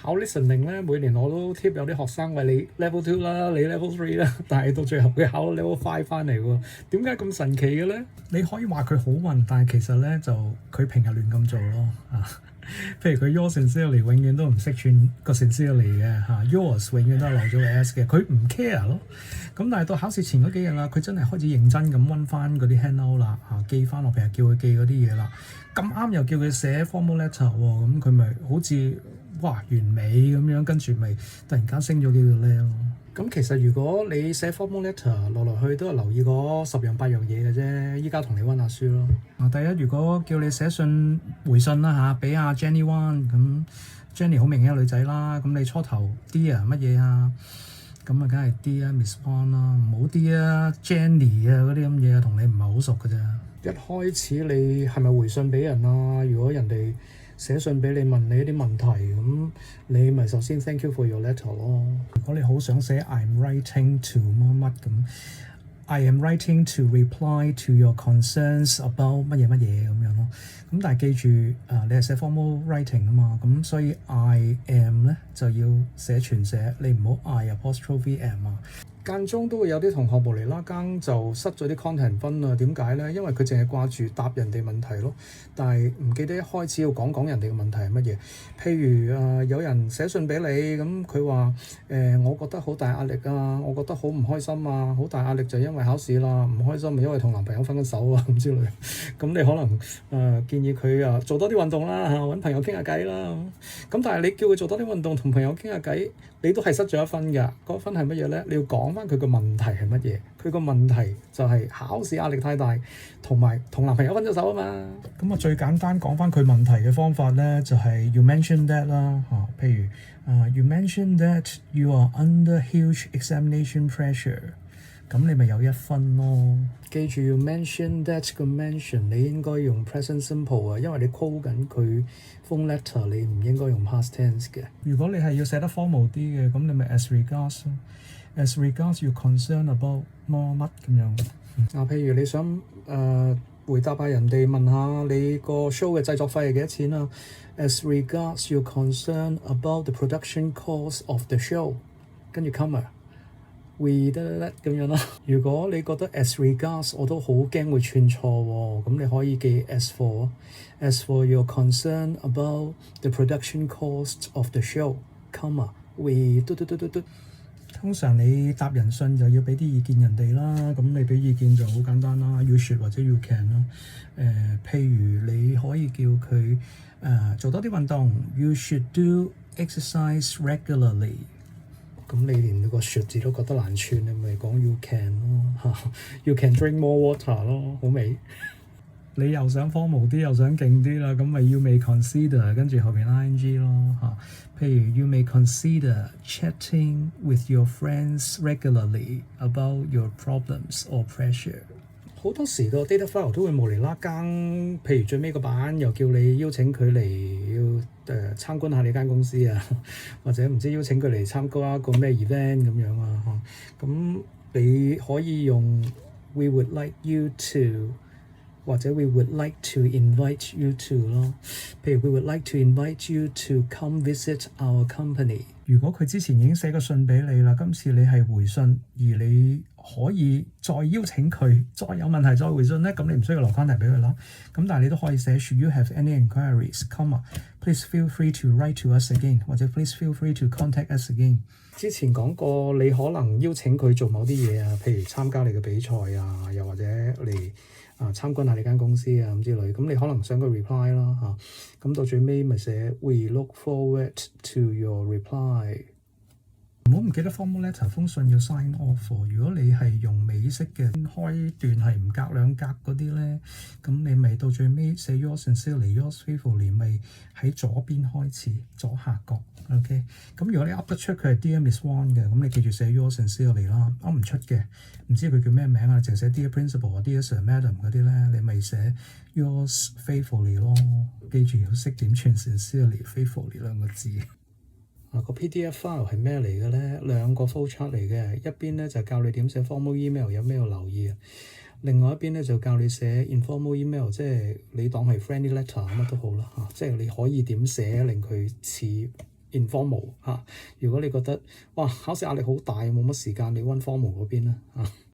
考 listening 咧，每年我都 tip 有啲學生話你 level 2啦，你 level 3啦，但係到最後佢考 level 5翻嚟喎，點解咁神奇嘅咧？你可以話佢好運，但係其實咧就佢平日亂咁做咯譬如佢 yours sincerely 永遠都唔識串個 sincerely 嘅yours 永遠都係漏咗個 s 嘅，佢唔 care 咯。咁但係到考試前嗰幾日啦，佢真係開始認真咁溫翻嗰啲 handout 啦記翻落，譬如叫佢記嗰啲嘢啦。咁啱又叫佢寫 formal letter 喎，咁佢咪好似哇完美咁樣，跟住咪突然間升咗幾個 level 咯。咁其實如果你寫 formal letter 落去都係留意嗰10樣8樣嘢嘅啫，依家同你溫下書咯。第一，如果叫你寫信回信啦俾阿 Jenny Wan， 咁 Jenny 好明顯係女仔啦，咁你初頭 Dear 乜嘢啊？咁啊，梗係 Dear Miss Wan 啦，唔好 Dear Jenny 啊嗰啲咁嘢，同你唔係好熟嘅啫。一開始你係咪回信俾人啊？如果人哋寫信俾你問你一啲問題，咁你咪首先 thank you for your letter 咯。如果你好想寫 I'm writing to 乜乜咁 I am writing to reply to your concerns about 乜嘢乜嘢咁樣咯。咁但係記住你係寫 formal writing 啊嘛，咁所以 I am 咧就要寫全寫，你唔好 I apostrophe am 啊。間中都會有啲同學無厘啦更就失咗啲 content 分啊，點解咧？因為佢淨係掛住答人哋問題咯，但係唔記得一開始要講人哋嘅問題係乜嘢。譬如有人寫信俾你，咁佢話我覺得好大壓力啊，我覺得好唔開心啊，好大壓力就因為考試啦，唔開心因為同男朋友分緊手啊咁之類。咁你可能建議佢做多啲運動啦，揾朋友傾下偈啦。咁但係你叫佢做多啲運動同朋友傾下偈，你都係失咗一分㗎。嗰分係乜嘢咧？你要講翻佢個問題係乜嘢？佢個問題就係考試壓力太大，同埋同男朋友分咗手啊嘛。咁最簡單講翻佢問題嘅方法咧，就係 you mention that 啦譬如you mention that you are under huge examination pressure， 咁你咪有1分咯。記住要 mention that 個 mention 你應該用 present simple 啊，因為你 call 緊佢 phone letter， 你唔應該用 past tense 嘅。如果你係要寫得 formal 啲嘅，咁你咪 as regards you concern about 乜乜咁樣。譬如你想回答下人哋問下你個 show 嘅製作費係幾多錢啊？ As regards you concern about the production cost of the show， 跟住 comma we 得咁樣咯。如果你覺得 as regards 我都好驚會串錯喎，咁你可以記 as for your concern about the production cost of the show comma we 嘟。通常你答人信就要俾啲意見人哋啦，咁你俾意見就好簡單啦， you should 或者 you can 啦。譬如你可以叫佢做多啲運動 ，you should do exercise regularly。咁你連個 should 字都覺得難串，你咪講 you can 咯，you can drink more water 咯，好未？你又想 formal 啲，又想勁啲啦，咁咪 you may consider 跟住後邊 ing 咯譬如 you may consider chatting with your friends regularly about your problems or pressure。好多時個 data file 都會無厘啦更，譬如最尾個版又叫你邀請佢嚟要參觀下你間公司啊，或者唔知邀請佢嚟參加一個咩 event 咁樣啊咁你可以用 we would like you to。或者 we would like to invite you to 咯，譬如 we would like to invite you to come visit our company。如果佢之前已經寫個信俾你啦，今次你係回信，而你可以再邀請佢，再有問題再回信咧，咁你唔需要留翻題俾佢啦。咁但係你都可以寫 Should you have any inquiries, please feel free to write to us again， 或者 please feel free to contact us again。之前講過，你可能邀請佢做某啲嘢啊，譬如參加你嘅比賽啊，又或者嚟參觀下你間公司啊咁之類，咁你可能想個 reply 啦咁到最尾咪寫 We look forward to your reply。唔好唔記得 formal letter 封信要 sign off。如果你係用美式嘅開段係唔隔兩格嗰啲咧，咁你咪到最尾寫 yours sincerely yours faithfully 咪喺左邊開始左下角。OK， 咁如果你噏得出佢係 Dear Miss Wan 嘅，咁你記住寫 yours sincerely啦。噏唔出嘅，唔知佢叫咩名啊，淨係寫 Dear Principal 啊 Dear Sir Madam 嗰啲咧，你咪寫 yours faithfully 咯。記住要識點串 sincerely faithfully 兩個字。個 PDF file 係咩嚟嘅咧？2個 flowchart 嚟嘅，一邊咧就教你點寫 formal email 有咩要留意啊，另外一邊咧就教你寫 informal email， 即係你當係 friendly letter 乜都好啦即係你可以點寫令佢似 informal 嚇。如果你覺得哇考試壓力好大，冇乜時間，你溫 formal 嗰邊啦嚇。